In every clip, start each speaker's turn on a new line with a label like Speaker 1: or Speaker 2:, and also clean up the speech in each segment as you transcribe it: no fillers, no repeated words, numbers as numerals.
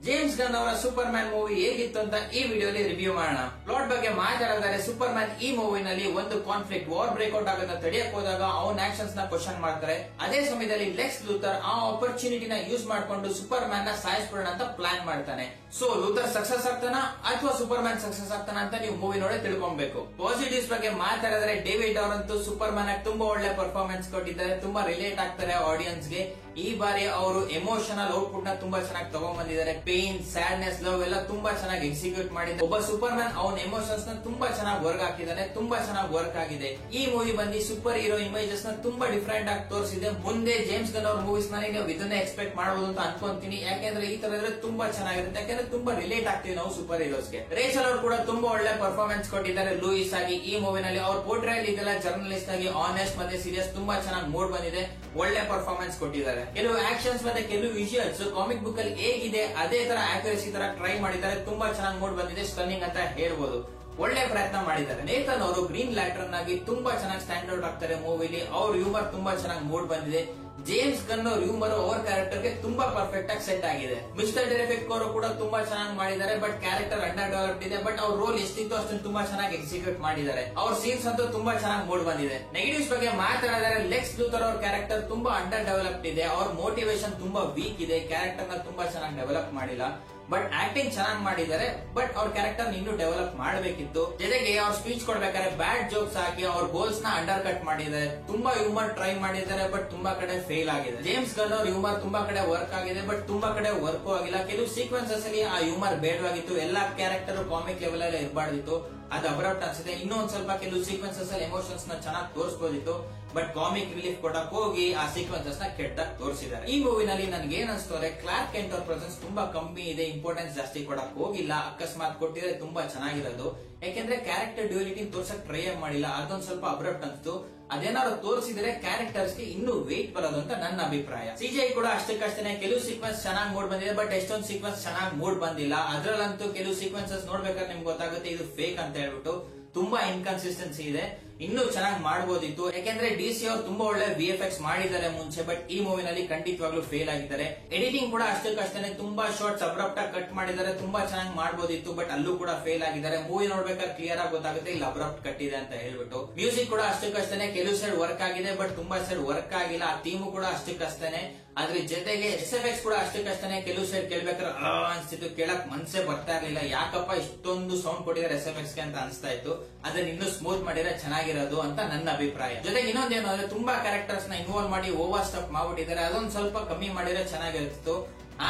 Speaker 1: James gun ಅವರ super man movie ಹೇಗಿತ್ತು ಅಂತ ಈ ವಿಡಿಯೋಲಿ ರಿವ್ಯೂ ಮಾಡೋಣ. ಪ್ಲಾಟ್ ಬಗ್ಗೆ ಮಾತಾಡೋದಾದ್ರೆ ಸೂಪರ್ ಮ್ಯಾನ್ ಈ ಮೂವಿನಲ್ಲಿ ಒಂದು ಕಾನ್ಫ್ಲಿಕ್ಟ್ ವಾರ್ ಬ್ರೇಕ್ಔಟ್ ಆಗೋದನ್ನ ತಡೆಯಕ್ ಹೋದಾಗ ಅವನ ಆಕ್ಷನ್ಸ್ ನ ಕ್ವಶನ್ ಮಾಡ್ತಾರೆ. ಅದೇ ಸಮಯದಲ್ಲಿ ಲೆಕ್ಸ್ ಲೂಥರ್ ಆ ಆಪರ್ಚುನಿಟಿನ ಯೂಸ್ ಮಾಡ್ಕೊಂಡು ಸೂಪರ್ ಮ್ಯಾನ್ ನ ಸಾಯಿಸ್ಬಿಡೋಣ ಅಂತ ಪ್ಲಾನ್ ಮಾಡ್ತಾನೆ. ಸೊ ಲೂಥರ್ ಸಕ್ಸಸ್ ಆಗ್ತಾನ ಅಥವಾ ಸೂಪರ್ ಮ್ಯಾನ್ ಸಕ್ಸಸ್ ಆಗ್ತಾನ ಅಂತ ನೀವು ಮೂವಿ ನೋಡಿ ತಿಳ್ಕೊಬೇಕು. ಪಾಸಿಟಿವ್ಸ್ ಬಗ್ಗೆ ಮಾತಾಡಿದ್ರೆ ಡೇವಿಡ್ ಅವರಂತೂ ಸೂಪರ್ ಮ್ಯಾನ್ ಆಗಿ ತುಂಬಾ ಒಳ್ಳೆ ಪರ್ಫಾರ್ಮೆನ್ಸ್ ಕೊಟ್ಟಿದ್ದಾರೆ, ತುಂಬಾ ರಿಲೇಟ್ ಆಗ್ತಾರೆ ಆಡಿಯನ್ಸ್ ಗೆ. ಈ ಬಾರಿ ಅವರು ಎಮೋಷನಲ್ ಔಟ್ಪುಟ್ ನ ತುಂಬಾ ಚೆನ್ನಾಗಿ ತಗೊಂಡ್ ಬಂದಿದ್ದಾರೆ. ಪೇನ್, ಸ್ಯಾಡ್ನೆಸ್, ಲವ್ ಎಲ್ಲ ತುಂಬಾ ಚೆನ್ನಾಗಿ ಎಕ್ಸಿಕ್ಯೂಟ್ ಮಾಡಿದ್ದಾರೆ. ಒಬ್ಬ ಸೂಪರ್ ಮ್ಯಾನ್ ಅವನ ಎಮೋಷನ್ಸ್ ನ ತುಂಬಾ ಚೆನ್ನಾಗಿ ವರ್ಕ್ ಹಾಕಿದ್ದಾನೆ, ತುಂಬಾ ಚೆನ್ನಾಗಿ ವರ್ಕ್ ಆಗಿದೆ. ಈ ಮೂವಿ ಬಂದು ಸೂಪರ್ ಹೀರೋ ಇಮೇಜಸ್ ನ ತುಂಬಾ ಡಿಫರೆಂಟ್ ಆಗಿ ತೋರಿಸಿದೆ. ಮುಂದೆ ಜೇಮ್ಸ್ ಗನ್ ಅವ್ರ ಮೂವೀಸ್ ನಲ್ಲಿ ನೀವು ಇದನ್ನೇ ಎಕ್ಸ್ಪೆಕ್ಟ್ ಮಾಡಬಹುದು ಅಂತ ಅನ್ಕೊಂತೀನಿ. ಯಾಕೆಂದ್ರೆ ಈ ತರ ಇದ್ರೆ ತುಂಬಾ ಚೆನ್ನಾಗಿರುತ್ತೆ, ಯಾಕಂದ್ರೆ ತುಂಬಾ ರಿಲೇಟ್ ಆಗ್ತೀವಿ ನಾವು ಸೂಪರ್ ಹೀರೋಸ್ ಗೆ. ರೇಚಲ್ ಅವರು ಕೂಡ ತುಂಬಾ ಒಳ್ಳೆ ಪರ್ಫಾರ್ಮೆನ್ಸ್ ಕೊಟ್ಟಿದ್ದಾರೆ ಲೂಯಿಸ್ ಆಗಿ. ಈ ಮೂವಿನಲ್ಲಿ ಅವ್ರ ಪೋರ್ಟ್ರೇಲ್ ಇದೆಲ್ಲ ಜರ್ನಲಿಸ್ಟ್ ಆಗಿ ಆನೆಸ್ಟ್ ಮತ್ತೆ ಸೀರಿಯಸ್ ತುಂಬಾ ಚೆನ್ನಾಗಿ ಮೂಡ್ ಬಂದಿದೆ, ಒಳ್ಳೆ ಪರ್ಫಾರ್ಮೆನ್ಸ್ ಕೊಟ್ಟಿದ್ದಾರೆ. ಕೆಲವು ಆಕ್ಷನ್ಸ್ ಮತ್ತೆ ಕೆಲವು ವಿಜುವಲ್ಸ್ ಕಾಮಿಕ್ ಬುಕ್ ಅಲ್ಲಿ ಹೇಗಿದೆ ಅದೇ ತರ ಆಕ್ಯುರಸಿ ತರ ಟ್ರೈ ಮಾಡಿದ್ದಾರೆ, ತುಂಬಾ ಚೆನ್ನಾಗಿ ಮೂಡ್ ಬಂದಿದೆ, ಸ್ಟನ್ನಿಂಗ್ ಅಂತ ಹೇಳ್ಬೋದು. ಒಳ್ಳೆ ಪ್ರಯತ್ನ ಮಾಡಿದ್ದಾರೆ. ನೇತನ್ ಅವರು ಗ್ರೀನ್ ಲ್ಯಾಟ್ರನ್ ಆಗಿ ತುಂಬಾ ಚೆನ್ನಾಗಿ ಸ್ಟ್ಯಾಂಡ್ ಔಟ್ ಆಗ್ತಾರೆ ಮೂವಿಲಿ. ಅವ್ರ ಹ್ಯೂಮರ್ ತುಂಬಾ ಚೆನ್ನಾಗಿ ಮೂಡ್ ಬಂದಿದೆ. ಜೇಮ್ಸ್ ಗನ್ ಅವ್ರ ಹ್ಯೂಮರ್ ಅವರ್ ಕ್ಯಾರೆಕ್ಟರ್ ಗೆ ತುಂಬಾ ಪರ್ಫೆಕ್ಟ್ ಆಗಿ ಸೆಟ್ ಆಗಿದೆ. ಮಿಸ್ಟರ್ ಟೆರಿಫಿಕ್ ಅವರು ಕೂಡ ತುಂಬಾ ಚೆನ್ನಾಗಿ ಮಾಡಿದ್ದಾರೆ, ಬಟ್ ಕ್ಯಾರೆಕ್ಟರ್ ಅಂಡರ್ ಡೆವಲಪ್ಡ್ ಇದೆ. ಬಟ್ ಅವ್ರ ರೋಲ್ ಎಷ್ಟಿತ್ತು ಅಷ್ಟೊಂದು ತುಂಬಾ ಚೆನ್ನಾಗಿ ಎಕ್ಸಿಕ್ಯೂಟ್ ಮಾಡಿದ್ದಾರೆ. ಅವ್ರ ಸೀನ್ಸ್ ಅಂತೂ ತುಂಬಾ ಚೆನ್ನಾಗಿ ಮೂಡ್ ಬಂದಿದೆ. ನೆಗೆಟಿವ್ಸ್ ಬಗ್ಗೆ ಮಾತಾಡಿದರೆ ಲೆಕ್ಸ್ ಲೂಥರ್ ಅವ್ರ ಕ್ಯಾರೆಕ್ಟರ್ ತುಂಬಾ ಅಂಡರ್ ಡೆವಲಪ್ಡ್ ಇದೆ. ಅವ್ರ ಮೋಟಿವೇಶನ್ ತುಂಬಾ ವೀಕ್ ಇದೆ, ಕ್ಯಾರೆಕ್ಟರ್ ನ ತುಂಬಾ ಚೆನ್ನಾಗಿ ಡೆವಲಪ್ ಮಾಡಿಲ್ಲ. ಬಟ್ ಆಕ್ಟಿಂಗ್ ಚೆನ್ನಾಗಿ ಮಾಡಿದ್ದಾರೆ, ಬಟ್ ಅವ್ರ ಕ್ಯಾರೆಕ್ಟರ್ ಇನ್ನೂ ಡೆವಲಪ್ ಮಾಡಬೇಕಿತ್ತು. ಜೊತೆಗೆ ಅವ್ರ ಸ್ಪೀಚ್ ಕೊಡ್ಬೇಕಾದ್ರೆ ಬ್ಯಾಡ್ ಜೋಕ್ಸ್ ಹಾಕಿ ಅವ್ರ ಗೋಲ್ಸ್ ನ ಅಂಡರ್ ಕಟ್ ಮಾಡಿದ್ದಾರೆ. ತುಂಬಾ ಹ್ಯೂಮರ್ ಟ್ರೈ ಮಾಡಿದ್ದಾರೆ, ಬಟ್ ತುಂಬಾ ಕಡೆ ಫೇಲ್ ಆಗಿದೆ. ಜೇಮ್ಸ್ ಗನ್ ಅವ್ರ ಹ್ಯೂಮರ್ ತುಂಬಾ ಕಡೆ ವರ್ಕ್ ಆಗಿದೆ, ಬಟ್ ತುಂಬಾ ಕಡೆ ವರ್ಕ್ ಆಗಿಲ್ಲ. ಕೆಲವು ಸೀಕ್ವೆನ್ಸಸ್ ಅಲ್ಲಿ ಆ ಹ್ಯೂಮರ್ ಬೇಡವಾಗಿತ್ತು. ಎಲ್ಲಾ ಕ್ಯಾರೆಕ್ಟರ್ ಕಾಮಿಕ್ ಲೆವೆಲ್ ಅಲ್ಲಿ ಇರಬಾರ್ದಿತ್ತು, ಅದು ಅಬ್ರಪ್ಟ್ ಅನ್ಸುತ್ತೆ. ಇನ್ನೊಂದ್ ಸ್ವಲ್ಪ ಕೆಲವು ಸೀಕ್ವೆನ್ಸಸ್ ಅಲ್ಲಿ ಎಮೋಷನ್ಸ್ ನ ಚೆನ್ನಾಗಿ ತೋರಿಸಬಹುದಿತ್ತು, ಬಟ್ ಕಾಮಿಕ್ ರಿಲೀಫ್ ಕೊಡಕ್ ಹೋಗಿ ಆ ಸೀಕ್ವೆನ್ಸಸ್ ನ ಕೆಟ್ಟದಾಗ ತೋರಿಸಿದ್ದಾರೆ. ಈ ಮೂವಿನಲ್ಲಿ ನನ್ಗೆ ಏನ್ ಅನ್ಸ್ತು ಅಂದ್ರೆ ಕ್ಲಾರ್ಕ್ ಕೆಂಟ್ ಅವ್ರ ಪ್ರೆಸೆನ್ಸ್ ತುಂಬಾ ಕಮ್ಮಿ ಇದೆ, ಇಂಪಾರ್ಟೆನ್ಸ್ ಜಾಸ್ತಿ ಕೊಡಕ್ ಹೋಗಿಲ್ಲ. ಅಕಸ್ಮಾತ್ ಕೊಟ್ಟಿದ್ರೆ ತುಂಬಾ ಚೆನ್ನಾಗಿರೋದು, ಯಾಕೆಂದ್ರೆ ಕ್ಯಾರೆಕ್ಟರ್ ಡ್ಯೂಲಿಟಿ ತೋರ್ಸಕ್ ಟ್ರೈ ಮಾಡಿಲ್ಲ. ಅದೊಂದ್ ಸ್ವಲ್ಪ ಅಬ್ರಪ್ಟ್ ಅನ್ಸ್ತು. ಅದೇನಾದ್ರು ತೋರಿಸಿದ್ರೆ ಕ್ಯಾರೆಕ್ಟರ್ಸ್ ಗೆ ಇನ್ನೂ ವೇಟ್ ಬರೋದು ಅಂತ ನನ್ನ ಅಭಿಪ್ರಾಯ. ಸಿಜಿಐ ಕೂಡ ಅಷ್ಟಕ್ಕಷ್ಟೇ ಕೆಲವು ಸೀಕ್ವೆನ್ಸ್ ಚೆನ್ನಾಗಿ ಮೂಡ್ ಬಂದಿದೆ, ಬಟ್ ಎಷ್ಟೊಂದು ಸೀಕ್ವೆನ್ಸ್ ಚೆನ್ನಾಗಿ ಮೂಡ್ ಬಂದಿಲ್ಲ. ಅದ್ರಲ್ಲಂತೂ ಕೆಲವು ಸೀಕ್ವೆನ್ಸಸ್ ನೋಡ್ಬೇಕಾದ್ರೆ ನಿಮ್ಗೆ ಗೊತ್ತಾಗುತ್ತೆ ಇದು ಫೇಕ್ ಅಂತ ಹೇಳ್ಬಿಟ್ಟು. ತುಂಬಾ ಇನ್ಕನ್ಸಿಸ್ಟೆನ್ಸಿ ಇದೆ, ಇನ್ನೂ ಚೆನ್ನಾಗಿ ಮಾಡಬಹುದಿತ್ತು. ಯಾಕೆಂದ್ರೆ ಡಿಸಿ ಅವರು ತುಂಬಾ ಒಳ್ಳೆ ವಿಎಫ್ಎಕ್ಸ್ ಮಾಡಿದ್ದಾರೆ ಮುಂಚೆ, ಬಟ್ ಈ ಮೂವಿನಲ್ಲಿ ಖಂಡಿತವಾಗ್ಲೂ ಫೇಲ್ ಆಗಿದ್ದಾರೆ. ಎಡಿಟಿಂಗ್ ಕೂಡ ಅಷ್ಟಕ್ಕಷ್ಟೇ ತುಂಬಾ ಶಾರ್ಟ್ಸ್ ಅಬ್ರಪ್ಟ್ ಆಗಿ ಕಟ್ ಮಾಡಿದ್ದಾರೆ, ತುಂಬಾ ಚೆನ್ನಾಗಿ ಮಾಡಬಹುದಿತ್ತು, ಬಟ್ ಅಲ್ಲೂ ಕೂಡ ಫೇಲ್ ಆಗಿದ್ದಾರೆ. ಮೂವಿ ನೋಡ್ಬೇಕಾದ್ರೆ ಕ್ಲಿಯರ್ ಆಗಿ ಗೊತ್ತಾಗುತ್ತೆ ಇಲ್ಲಿ ಅಬ್ರಪ್ಟ್ ಕಟ್ ಇದೆ ಅಂತ ಹೇಳ್ಬಿಟ್ಟು. ಮ್ಯೂಸಿಕ್ ಕೂಡ ಅಷ್ಟಕ್ಕಷ್ಟೇ ಕೆಲವು ಸೈಡ್ ವರ್ಕ್ ಆಗಿದೆ, ಬಟ್ ತುಂಬಾ ಸೈಡ್ ವರ್ಕ್ ಆಗಿಲ್ಲ. ಆ ಥೀಮು ಕೂಡ ಅಷ್ಟಕ್ಕಷ್ಟೇ. ಅದ್ರ ಜೊತೆಗೆ ಎಸ್ಎಫ್ಎಕ್ಸ್ ಕೂಡ ಅಷ್ಟಕ್ಕಷ್ಟೇ ಕೆಲವು ಸೈಡ್ ಕೇಳ್ಬೇಕಾದ್ರೆ ಅನ್ಸ್ತಿತ್ತು, ಕೇಳಕ್ ಮನ್ಸೇ ಬರ್ತಾ ಇರ್ಲಿಲ್ಲ. ಯಾಕಪ್ಪ ಇಷ್ಟೊಂದು ಸೌಂಡ್ ಕೊಟ್ಟಿದ್ದಾರೆ ಎಸ್ಎಫ್ಎಕ್ಸ್ ಗೆ ಅಂತ ಅನ್ಸ್ತಾ ಇತ್ತು. ಅದನ್ನ ಇನ್ನೂ ಸ್ಮೂತ್ ಮಾಡಿದ್ರೆ ಚೆನ್ನಾಗಿರೋದು ಅಂತ ನನ್ನ ಅಭಿಪ್ರಾಯ. ಜೊತೆಗೆ ಇನ್ನೊಂದೇನು ಅಂದ್ರೆ ತುಂಬಾ ಕ್ಯಾರೆಕ್ಟರ್ಸ್ ನ ಇನ್ವಾಲ್ವ್ ಮಾಡಿ ಓವರ್ ಸ್ಟಫ್ ಮಾಡ್ಬಿಟ್ಟಿದ್ದಾರೆ, ಅದೊಂದು ಸ್ವಲ್ಪ ಕಮ್ಮಿ ಮಾಡಿದ್ರೆ ಚೆನ್ನಾಗಿರ್ತಿತ್ತು.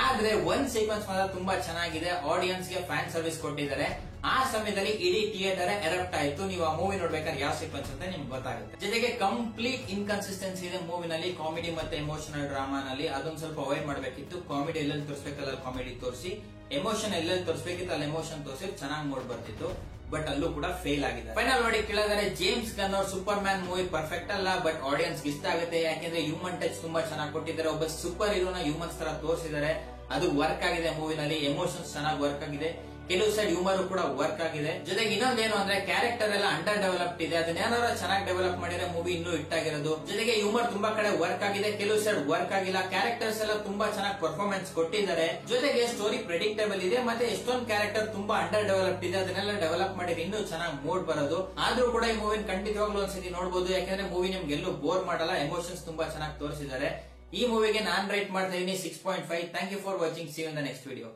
Speaker 1: ಆದ್ರೆ ಒಂದ್ ಸೀಕ್ವೆನ್ಸ್ ಮಾತ್ರ ತುಂಬಾ ಚೆನ್ನಾಗಿದೆ, ಆಡಿಯನ್ಸ್ ಗೆ ಫ್ಯಾನ್ ಸರ್ವಿಸ್ ಕೊಟ್ಟಿದ್ದಾರೆ. ಆ ಸಮಯದಲ್ಲಿ ಇಡೀ ಥಿಯೇಟರ್ ಎರಪ್ಟ್ ಆಯ್ತು. ನೀವು ಆ ಮೂವಿ ನೋಡ್ಬೇಕಾದ್ರೆ ಯಾವ ಸೀಕ್ವೆನ್ಸ್ ಅಂತ ನಿಮ್ಗೆ ಗೊತ್ತಾಗುತ್ತೆ. ಜೊತೆಗೆ ಕಂಪ್ಲೀಟ್ ಇನ್ಕನ್ಸಿಸ್ಟೆನ್ಸಿ ಇದೆ ಮೂವಿನಲ್ಲಿ, ಕಾಮಿಡಿ ಮತ್ತೆ ಎಮೋಷನಲ್ ಡ್ರಾಮಾನಲ್ಲಿ. ಅದೊಂದು ಸ್ವಲ್ಪ ಅವಾಯ್ಡ್ ಮಾಡಬೇಕಿತ್ತು. ಕಾಮಿಡಿ ಎಲ್ಲೆಲ್ಲಿ ತೋರಿಸಬೇಕಲ್ಲ ಕಾಮಿಡಿ ತೋರಿಸಿ, ಎಮೋಷನ್ ಎಲ್ಲೆಲ್ಲಿ ತೋರಿಸಬೇಕಿತ್ತು ಅಲ್ಲಿ ಎಮೋಷನ್ ತೋರಿಸಿ ಚೆನ್ನಾಗಿ ಮೂಡ್ ಬರ್ತಿತ್ತು, ಬಟ್ ಅಲ್ಲೂ ಕೂಡ ಫೇಲ್ ಆಗಿದೆ. ಫೈನಲ್ ನೋಡಿ ಕೇಳಿದರೆ ಜೇಮ್ಸ್ ಗನ್ ಅವ್ರ ಸೂಪರ್ ಮ್ಯಾನ್ ಮೂವಿ ಪರ್ಫೆಕ್ಟ್ ಅಲ್ಲ, ಬಟ್ ಆಡಿಯನ್ಸ್ ಇಷ್ಟ ಆಗುತ್ತೆ. ಯಾಕೆಂದ್ರೆ ಹ್ಯೂಮನ್ ಟಚ್ ತುಂಬಾ ಚೆನ್ನಾಗಿ ಕೊಟ್ಟಿದ್ದಾರೆ. ಒಬ್ಬ ಸೂಪರ್ ಹೀರೋನ ಹ್ಯೂಮನ್ಸ್ ತರ ತೋರಿಸಿದ್ದಾರೆ, ಅದು ವರ್ಕ್ ಆಗಿದೆ ಮೂವಿನಲ್ಲಿ. ಎಮೋಷನ್ಸ್ ಚೆನ್ನಾಗಿ ವರ್ಕ್ ಆಗಿದೆ, ಕೆಲವು ಸೈಡ್ ಹ್ಯೂಮರ್ ಕೂಡ ವರ್ಕ್ ಆಗಿದೆ. ಜೊತೆಗೆ ಇನ್ನೊಂದೇನು ಅಂದ್ರೆ ಕ್ಯಾರೆಕ್ಟರ್ ಎಲ್ಲ ಅಂಡರ್ ಡೆವಲಪ್ಡ್ ಇದೆ, ಅದನ್ನೇನಾದ್ರು ಚೆನ್ನಾಗಿ ಡೆವಲಪ್ ಮಾಡಿದ್ರೆ ಮೂವಿ ಇನ್ನೂ ಇಟ್ಟಾಗಿರೋದು. ಜೊತೆಗೆ ಹ್ಯೂಮರ್ ತುಂಬಾ ಕಡೆ ವರ್ಕ್ ಆಗಿದೆ, ಕೆಲವು ಸೈಡ್ ವರ್ಕ್ ಆಗಿಲ್ಲ. ಕ್ಯಾರೆಕ್ಟರ್ಸ್ ಎಲ್ಲ ತುಂಬಾ ಚೆನ್ನಾಗಿ ಪರ್ಫಾರ್ಮೆನ್ಸ್ ಕೊಟ್ಟಿದ್ದಾರೆ. ಜೊತೆಗೆ ಸ್ಟೋರಿ ಪ್ರೆಡಿಕ್ಟೇಬಲ್ ಇದೆ, ಮತ್ತೆ ಎಷ್ಟೊಂದು ಕ್ಯಾರೆಕ್ಟರ್ ತುಂಬಾ ಅಂಡರ್ ಡೆವಲಪ್ಡ್ ಇದೆ, ಅದನ್ನೆಲ್ಲ ಡೆವಲಪ್ ಮಾಡಿದ್ರೆ ಇನ್ನೂ ಚೆನ್ನಾಗಿ ಮೂಡ್ ಬರೋದು. ಆದ್ರೂ ಕೂಡ ಈ ಮೂವಿನ ಖಂಡಿತವಾಗ್ಲೂ ಒಂದ್ಸತಿ ನೋಡಬಹುದು, ಯಾಕಂದ್ರೆ ಮೂವಿ ನಿಮ್ಗೆ ಎಲ್ಲೂ ಬೋರ್ ಮಾಡಲ್ಲ, ಎಮೋಷನ್ಸ್ ತುಂಬಾ ಚೆನ್ನಾಗಿ ತೋರಿಸಿದ್ದಾರೆ. ಈ ಮೂವಿಗೆ ನಾನ್ ರೇಟ್ ಮಾಡ್ತಾ ಇದೀನಿ 6.5. Thank you for watching. See you in the next video.